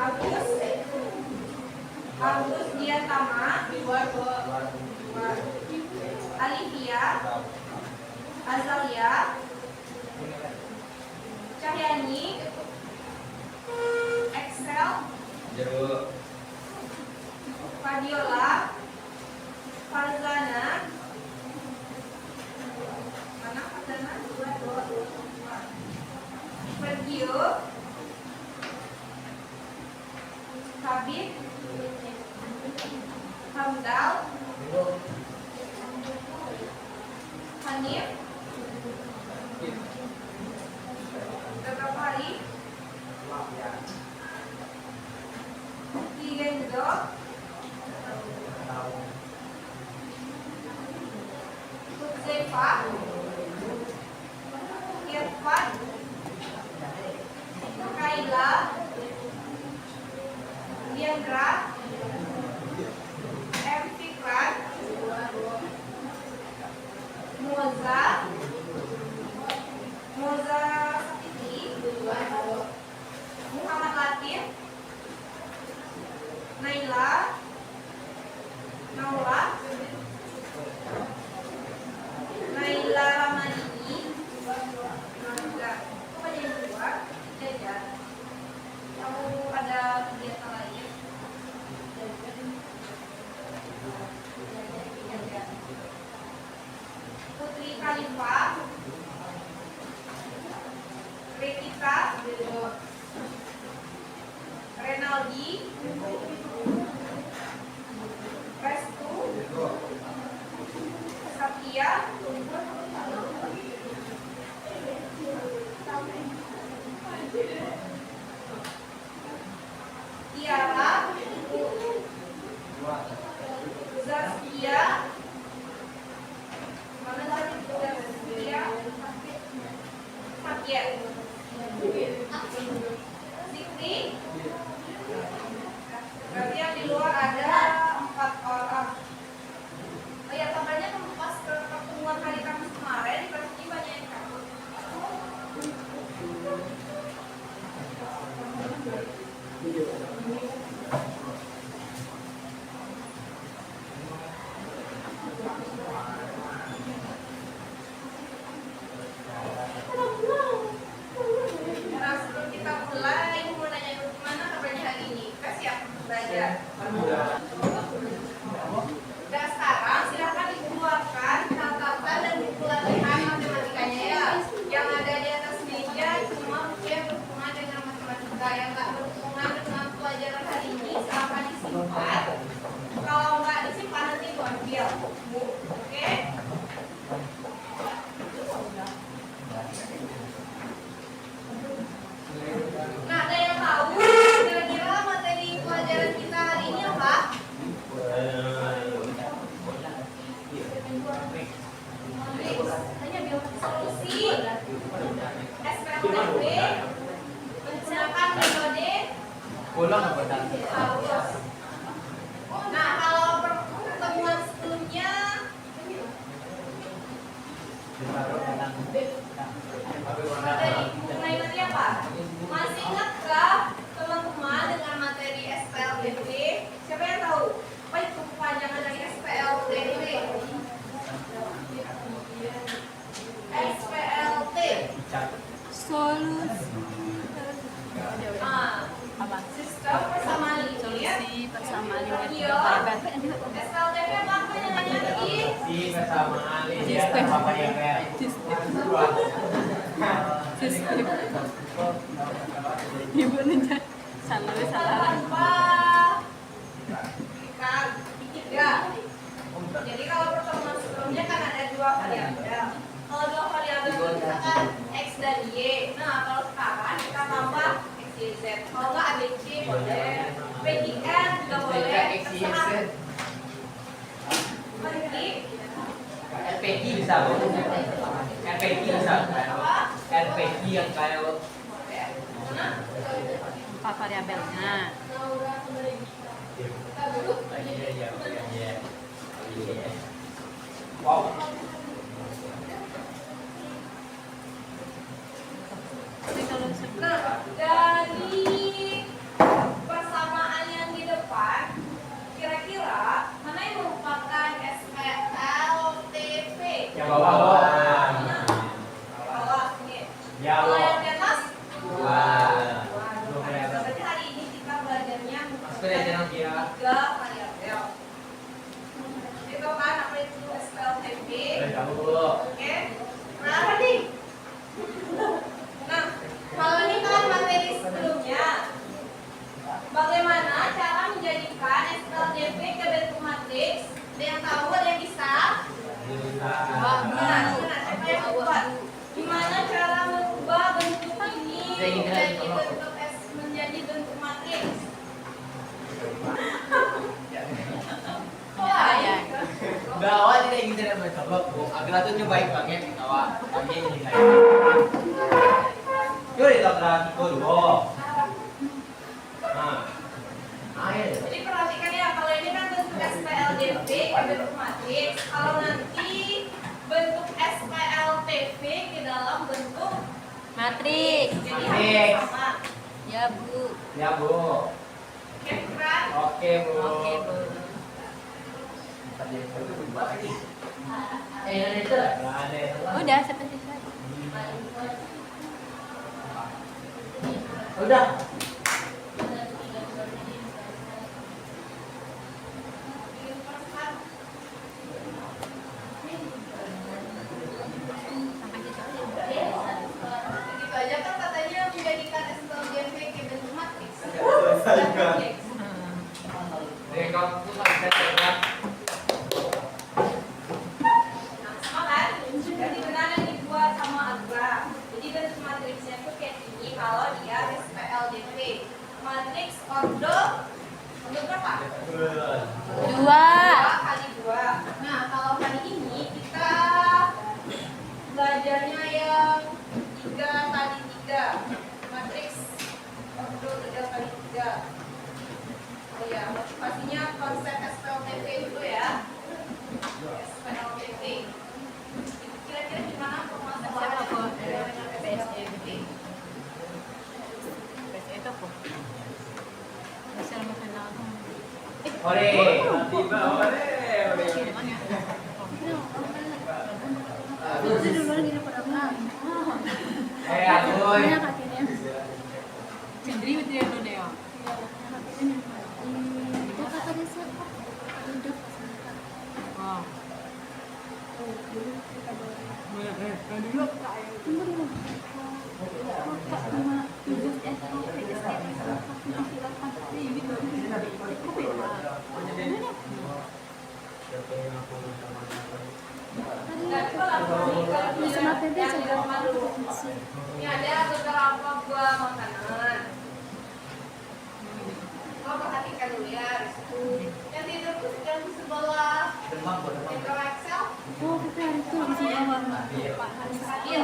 Agus Diatama, Alivia, Azalia, Cahyani, Excel, Fadiola, Farzana, mana Farzana? Fergio, Habib, Hamdal, Hanif, berapa hari? 3 juga. Zefa, Irfan, Kaila, Diandra, M. Fikran, Moza Sakiti, Muhammad Latif, Naila, Naula, Naila Ramadini, apa yang kedua? Jajan. Kamu ada kegiatan lain? Putri Khalifah, Rekita, Renaldi, Restu, Satya, Tiara, Zaskia, mana lagi Zaskia, Satya, Zikri. Berarti yang di luar ada 4 orang. Oh ya, kabarnya pas ke pertemuan hari Kamis kemarin di kelas ini banyak yang kabur. Nah, sebelum kita mulai, aku mau nanya dulu gimana kabarnya hari ini? Kita siap belajar? Udah, sekarang silakan dikeluarkan catatan dan buku latihan matematikanya ya. Yang ada di atas meja cuma buku yang berhubungan dengan matematika. Yang nggak berhubungan dengan pelajaran hari ini silakan disimpan. Kalau nggak disimpan nanti aku ambil. Oke? Nah, ada yang tahu kira-kira materi pelajaran kita hari ini apa? Solusi SPLTB menggunakan metode arus. Nah, kalau pertemuan sebelumnya materi mengenai materi apa? Masih ingatkah teman-teman dengan materi SPLTB? Siapa yang tahu? Apa itu kepanjangan dari SPLTB? SPLT. Solusi Sistem persamaan linear. persamaan Iya. SPLTB apa namanya lagi? Persamaan linear apa variabel? sistem ibu ninja salah. Tanpa dikit ya. Jadi kalau pertemuan sebelumnya kan ada 2 variabel. Kalau 2 variabel itu misalkan X dan Y. Nah, kalau sekarang kita tambah X, Y, Z. Kalau nggak ABC boleh, PIN juga boleh. Terserah. Pergi. RPG bisa bu? RPG bisa? RPG yang kayak Mana? Apa variabelnya? Wow. Nah, dari Ya, Kalau Bu. yang di atas? Dua. Berarti hari ini kita belajarnya Mas jangan kira. 3 variabel. Itu kan apa itu SPLTP? Kamu dulu. Oke. Nah, tadi. Nah, kalau ini kan materi sebelumnya. Bagaimana cara menjadikan SPLDP ke bentuk matriks? Ada yang tahu, ada yang bisa? Nah, siapa yang buat? Gimana cara merubah bentuk ini menjadi bentuk matriks? Wah, ya. Bawa tidak ingin tidak mencoba, Bu. Agar tuh coba banget bawa. Lagi ini saya. Yuk kita perhatikan dulu. Nah, air. Jadi perhatikan ya, kalau ini kan bentuk SPLDP ke bentuk matriks. Kalau nanti bentuk SPLTP ke dalam bentuk Matriks. jadi Matriks. harus sama. Ya, Bu. Ya, Bu. Oke, kan? Oke, Bu. Oke, Bu. Indonesia. Ada. Udah, seperti itu. Udah. Sampai situ. Begitu aja kan katanya menjadikan SPLDP ke bentuk matriks. Hmm. Kamu tuh nggak bisa coba. Nah, sama kan? Jadi benar yang dibuat sama Agra. Jadi bentuk matriksnya tuh kayak gini kalau dia SPLDP. Matriks ordo berapa? Dua. 2 kali 2. Nah, kalau kali ini kita belajarnya yang 3 kali 3. Matriks ordo 3 kali 3. Oh ya, motivasinya konsep SPLTP dulu ya. SPLTP. Kira-kira gimana permasalahan Siapa, Bu? SPLTP? PSE itu apa? Bisa makan Ore. Tiba ore. Gimana ya? Agoy. Sendiri betul ya, Deo? Oh. Ini ada beberapa buah makanan. Kau perhatikan dulu ya, Rizku. Yang tidur tuh yang di sebelah Demam, Bu, demam. Metro Excel. Adil.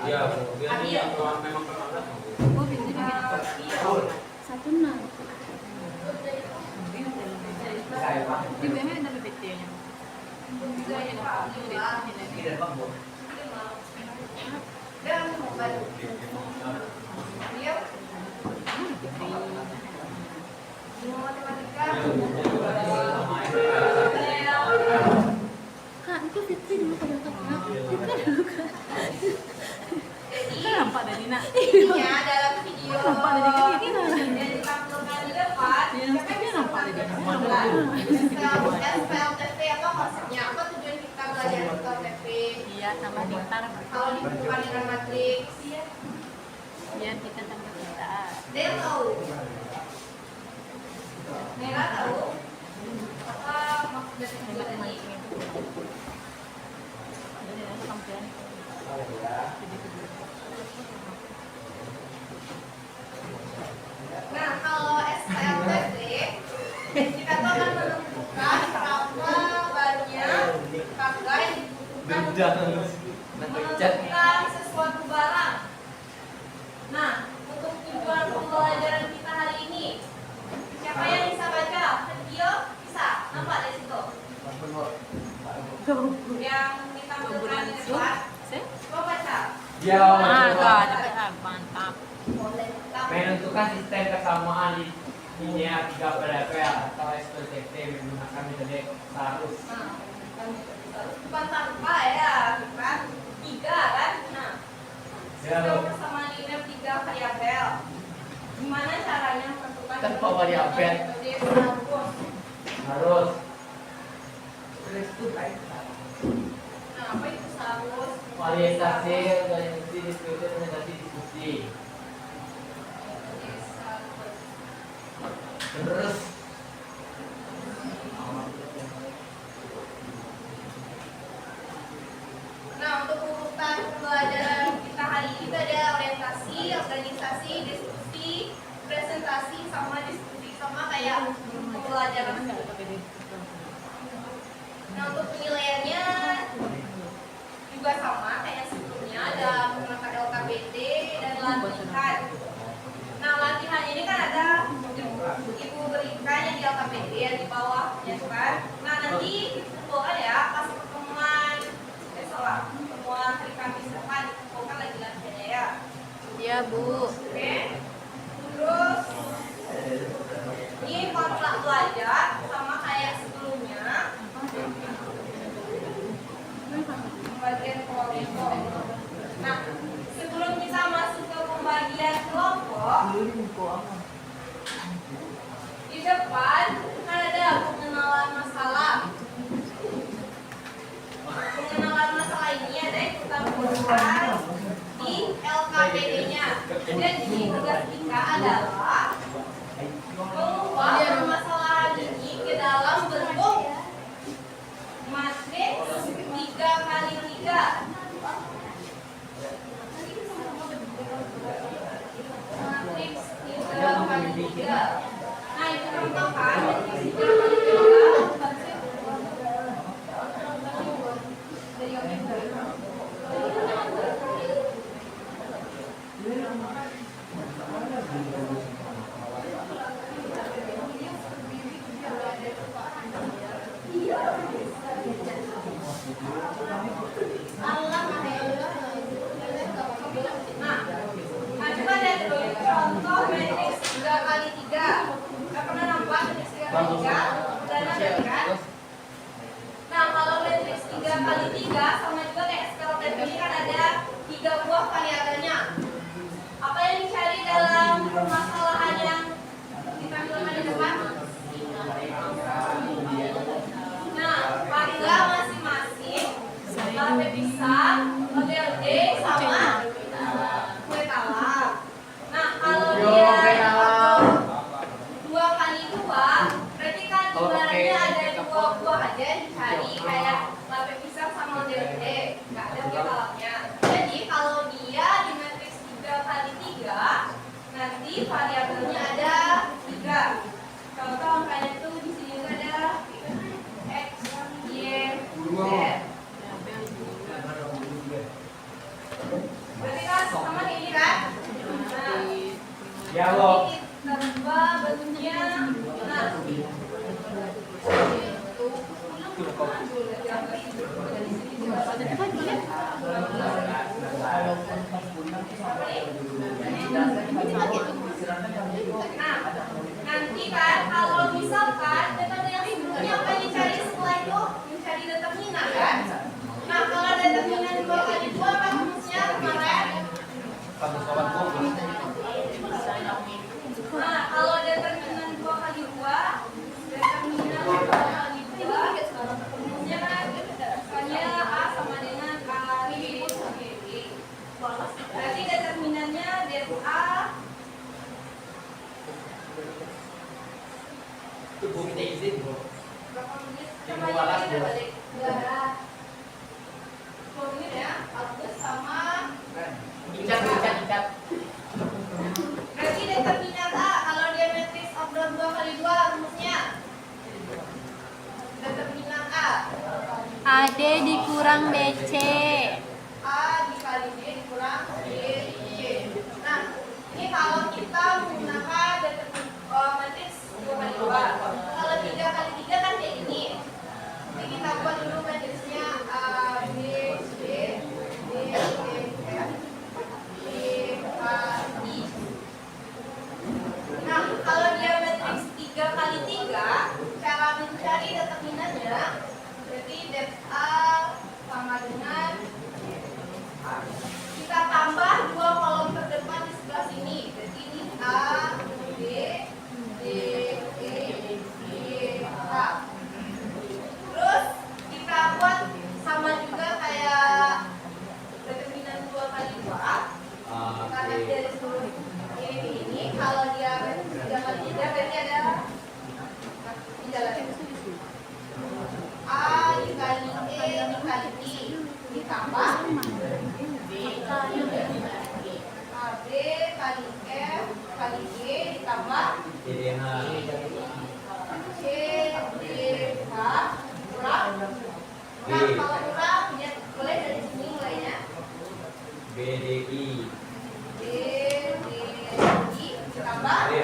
Iya, Bu. Dia Adil. ini kalau memang pernah Adil. Saya Pak. Di mana ada BPT-nya? Juga ya, Pak. Adil. Ini demam, Bu. Dan mau bantu. Adil. Semua matematika. Kak, itu Fitri dulu pada kakak. Fitri dulu kak. Jadi Nampak dari nak. intinya dalam video Nampak dari ini. yang ditampilkan di depan, Dia siapa yang bisa nampak dari ini. membuat SPLTP apa maksudnya? Apa tujuan kita belajar SPLTP? Iya, sama pintar. Kalau dihubungkan dengan matriks, Biar kita tambah pintar. dia tahu. Nela tahu apa maksud dari tujuan ini? Jadi ada tampilan. Nah, kalau SPLTP kita tuh akan menentukan berapa banyak kakak yang dibutuhkan menentukan sesuatu barang. Nah, untuk tujuan pembelajaran kita hari ini, siapa yang bisa baca? Video bisa, nampak dari situ. Yang ditampilkan di depan, coba baca. Dia Mantap. menentukan sistem kesamaan linear 3 variabel atau SPLTP menggunakan metode Sarus. Nah, bukan tanpa ya, bukan tiga kan? Nah, Sistem persamaan linear 3 variabel. Gimana caranya menentukan Tanpa variabel. metode Harus. Nah, apa itu harus? Orientasi, organisasi, diskusi, organisasi, diskusi. Terus Nah, untuk urutan pembelajaran kita hari ini itu ada orientasi, organisasi, diskusi, presentasi, sama diskusi, sama kayak pembelajaran. Nah, untuk penilaiannya juga sama kayak sebelumnya, ada menggunakan LKPD dan latihan. Nah, latihan ini kan ada ibu berikan yang di LKPD yang di bawah, ya kan? Nah, nanti dikumpulkan ya pas pertemuan pertemuan hari Kamis depan dikumpulkan lagi latihannya ya. Iya, Bu. Oke. Terus ini pola belajar sama kayak sebelumnya. Pembagian kelompok. Nah, sebelum kita masuk ke pembagian kelompok, di depan kan ada pengenalan masalah. Pengenalan masalah ini ada yang kita butuhkan di LKPD-nya. Jadi tugas kita adalah mengubah permasalahan ini ke dalam bentuk matriks 3x3. Matriks 3x3. Nah, itu contohkan matriks 3x3. Nah, coba lihat dulu contoh matriks 3x3. Nggak pernah nampak matriks 3x3? Udah nampak kan? Nah, kalau matriks 3x3 sama juga kayak skala ini kan ada 3 buah variabelnya. Apa yang dicari dalam permasalahan yang ditampilkan di depan? Nah, variabel masing-masing sampai bisa model D sama kue talam. Nah, kalau dia 2x2, berarti kan ibaratnya ada 2 buah aja yang dicari kayak lapis pisang sama model D, nggak ada kue talamnya. Jadi kalau dia di matriks 3x3, nanti variabelnya ada 3. Contoh angkanya itu di sini tuh ada X, Y, Z. Berarti kan sama kayak ini kan? Nah, ya lo. ini kita ubah bentuknya. Nah, nah, nanti kan kalau misalkan data yang sebelumnya apa yang dicari setelah itu mencari determinan kan? Nah, kalau determinan 2x2 apa rumusnya kemarin? Nah, kalau determinan 2x2, determinan 2x2 rumusnya kan misalnya A sama dengan A B B. Berarti determinannya del A Itu Bu minta izin, Bu. berapa menit? Yang Coba walas, kita Bu. balik. 10 menit ya, Agus sama Icat. berarti determinan A kalau dia matriks obral 2x2 rumusnya determinan A AD dikurang BC. A dikali B dikurang B C. Nah, ini kalau kita menggunakan matriks 2x2. Kalau 3x3 kan kayak gini. Jadi kita buat dulu matriksnya A B C D E F G H I. Nah, kalau dia matriks 3x3, cara mencari determinannya berarti det A sama dengan Karena dari seluruh ini kalau dia 3 kali 3 berarti ada jalan A dikali E dikali I ditambah B kali kali F kali G ditambah DDH. C D H kurang. Nah, kalau kurang ya boleh dari sini mulainya. BDI. B D I ditambah A F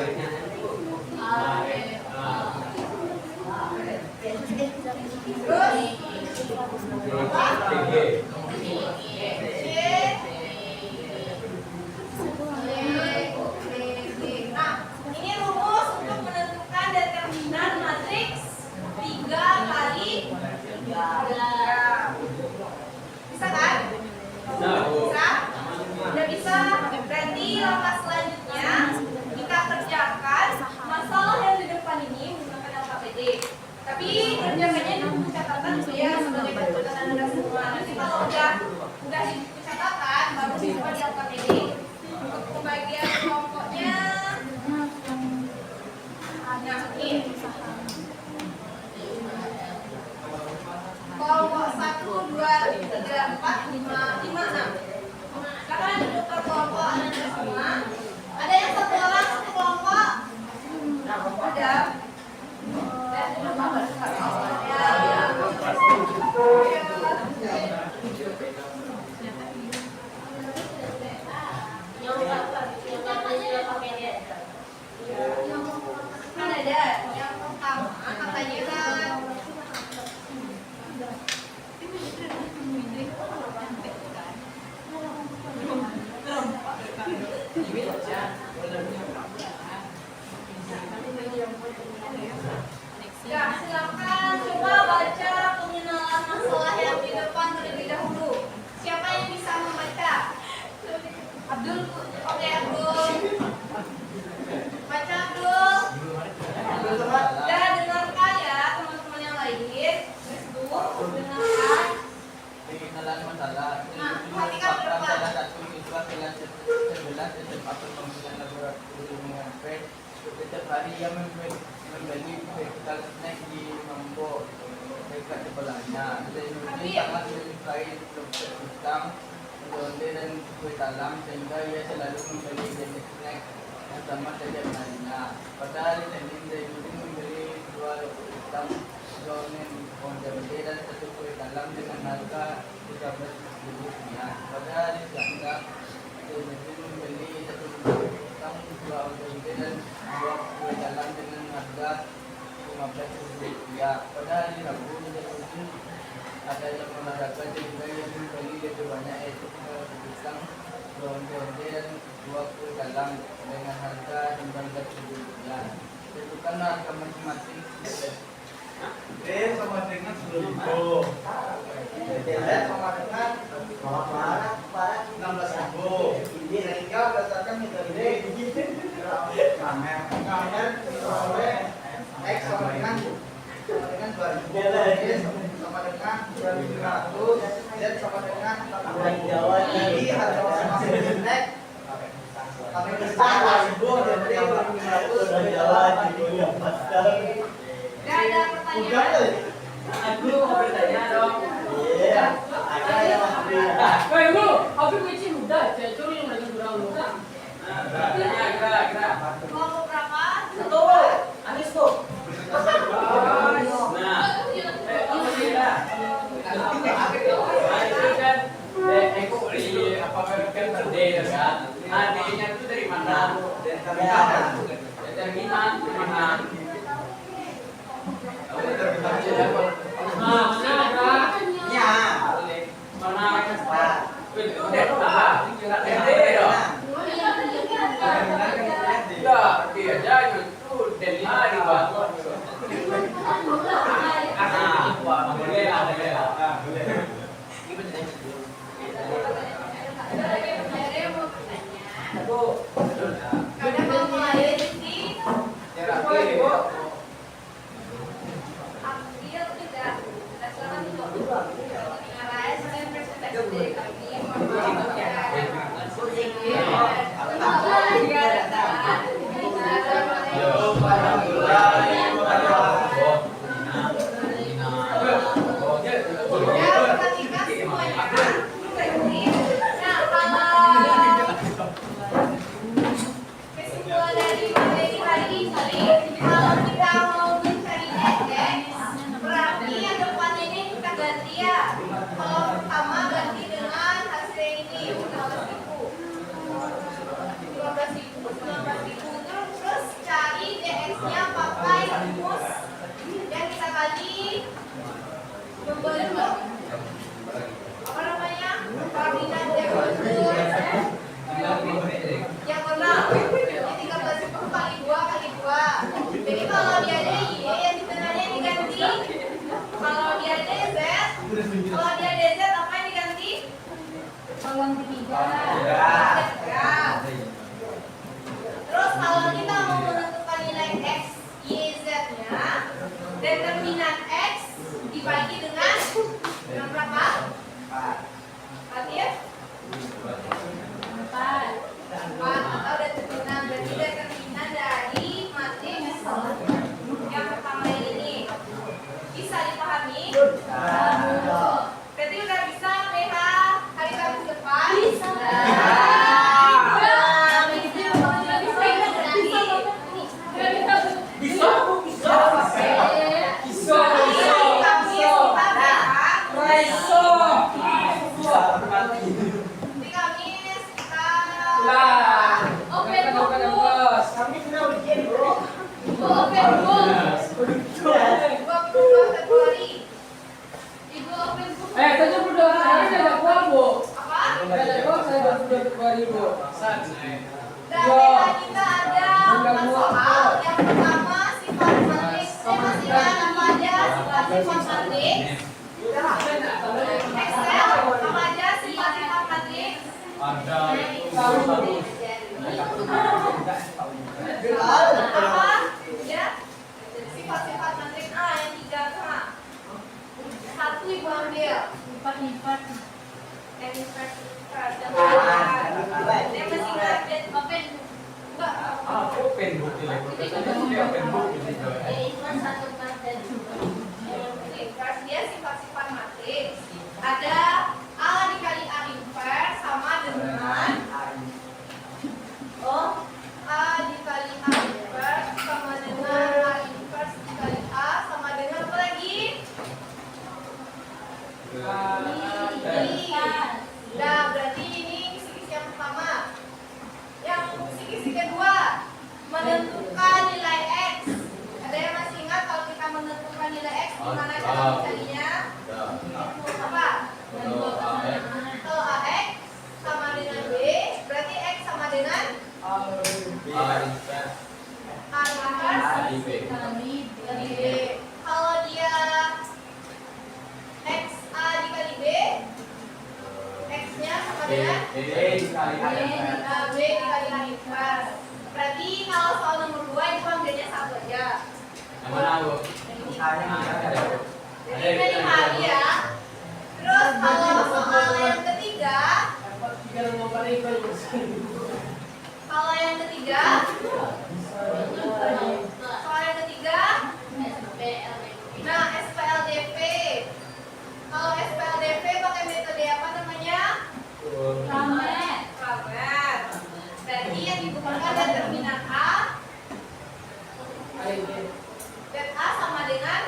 terus nah, ini rumus untuk menentukan determinan matriks 3 kali 3. Bisa kan? Bisa? Udah bisa? Berarti langkah selanjutnya kita kerjakan masalah yang di depan ini menggunakan LKPD. Tapi kerjakannya di buku catatan dulu ya sebagai buku catatan Anda semua. Nanti kalau udah di buku catatan baru dicoba di LKPD. Untuk pembagian kelompoknya nah ini kelompok 1, 2, 3, 4, 5, 5, 6. Sekarang duduk per kelompok Anda semua. Ada yang satu orang satu kelompok? Ada. Kan ada yang pertama katanya kan ya, silakan coba baca pengenalan masalah yang di depan terlebih dahulu. Siapa yang bisa membaca? Abdul, oke Abdul. Baca Abdul. Dan dengarkan ya teman-teman yang lain. Dengarkan. Pengenalan masalah. Nah, perhatikan ke depan. Salah satu siswa kelas 11 SMA Pembangunan Laboratorium dengan PET. Setiap hari ia membeli bekal snack di Mambo dekat sebelahnya. Zainuddin sangat menyukai Dr. Ustam, onde dan kue talam sehingga ia selalu membeli jenis snack yang sama setiap harinya. Pada hari Senin, Zainuddin membeli 2 Ustam, onde dan 1 kue talam dengan harga Rp13.000. Pada hari Selasa, Zainuddin membeli 1 Ustam, 2 onde dan 2 kue talam dengan harga Rp15.000. Pada hari Rabu, Zainuddin ada yang olahraga sehingga ia membeli lebih banyak yaitu pisang, 2 onde dan 2 kue talam dengan harga Rp19.000. Tentukan harga masing-masing. D sama dengan 10.000. DZ sama dengan 16.000. Sehingga berdasarkan metode Kamer oleh X sama dengan 2.000. Y sama dengan 2.500. Z sama dengan 8.000. Jadi harga masing-masing snack kami besar 2.000 dan 2.500. Gak ada pertanyaan. Aku mau bertanya dong. Iya. Ada yang Woi, Bu, aku kucing udah, cecur yang lagi berang muka. Kira-kira. Kelompok berapa? Satu. Anis tuh. Nah, apa kira? Aku beli apa kan berde kan? D-nya itu dari mana? Determinan dari mana? Mana ada? Ya. Mana? Itu udah apa? Berde dong. Tidak, dia aja itu dari hari bang. Boleh lah. Ada mau mulai di ambil tidak. Silakan dulu. Ngaraya saya presentasi dari kami. Yang keenam, ini 13.000 kali 2 kali 2. Jadi kalau dia ada Y, yang di tengahnya diganti. Kalau dia ada Z, apa yang diganti? Kolom ketiga. Ya. Terus kalau kita mau menentukan nilai X, Y, Z-nya, determinan X dibagi dengan berapa? 4 ya? 4 atau determinan, berarti determinan dari matriks yang pertama ini bisa dipahami? Berarti udah bisa PH hari Kamis depan? Bisa. Kita ada 4 soal. Yang pertama sifat matriks. Masih ingat apa aja sifat-sifat matriks? Excel apa aja sifat-sifat matriks? Apa? Ya. Sifat-sifat matriks A yang 3K. 1 Ibu ambil. Lipat. Yang invert. Yang masih ingat open. Open book ini. Open book ini. Dia sifat-sifat matriks. Ada A dikali A invers sama dengan A dikali A invers sama dengan A invers dikali A sama dengan apa lagi? Nah, berarti ini kisi-kisi yang pertama. Yang kisi-kisi kedua, menentukan nilai X. Ada yang masih ingat kalau kita menentukan nilai X gimana cara mencarinya? Apa? Kalau AX sama dengan B, berarti X sama dengan A inverse kali B. Kalau dia X A dikali B, X-nya sama dengan B dikali A inverse. Berarti kalau soal nomor 2 itu ambilnya 1 aja. Yang mana, Bu? Jadi ini dipahami ya. Terus kalau soal yang ketiga, soal yang ketiga, nah SPLDP. Kalau SPLDP pakai metode apa namanya? Ramet. Berarti yang digunakan determinan A. Dan A sama dengan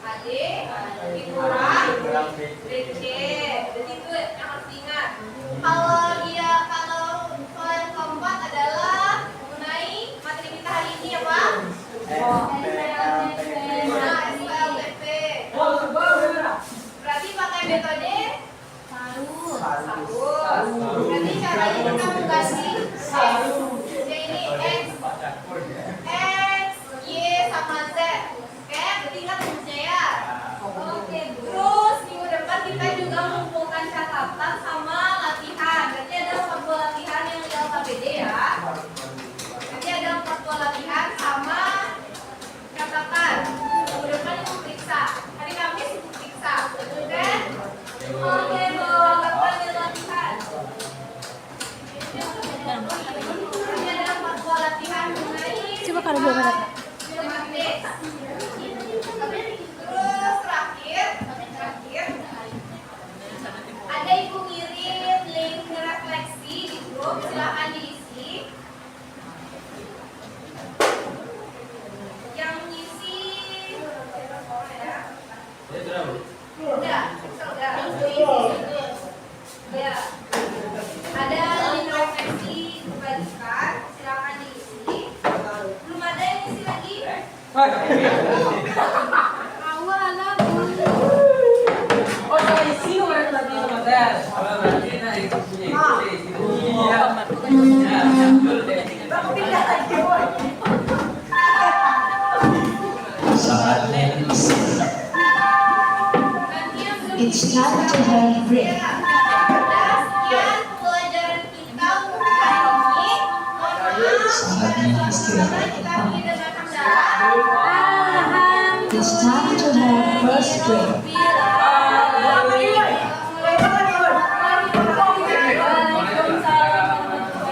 AD dikurang BC. Jadi itu yang harus diingat. Kalau soal yang keempat adalah mengenai materi kita hari ini apa? Nah, SPLDP. Berarti pakai metode sarus. Berarti caranya kita mengganti ini X, Y sama Z. Oke, berarti ingat rumusnya ya. Oke, terus minggu depan kita juga mengumpulkan catatan sama latihan. Berarti ada 4 buah latihan yang di LKPD ya. Nanti ada 4 buah latihan sama catatan. Minggu depan itu periksa. Hari Kamis itu periksa. Oke? Oke, bawa latihan. Nanti ada 4 buah latihan mengenai Coba kalau belum ada. Terus terakhir ada ibu ngirim link refleksi di grup, silahkan diisi. Yang ngisi udah. Ya. Ada link refleksi dibagikan, silahkan diisi. Belum ada yang ngisi lagi? Awal lah. Oh, saya isi orang lagi sama Des. Kalau nanti nah itu punya itu. Iya. Saatnya istirahat. It's time to have break. Sekian pelajaran kita untuk hari ini. Saatnya istirahat. Kita tidak akan dalam. Paham. It's time to have first break.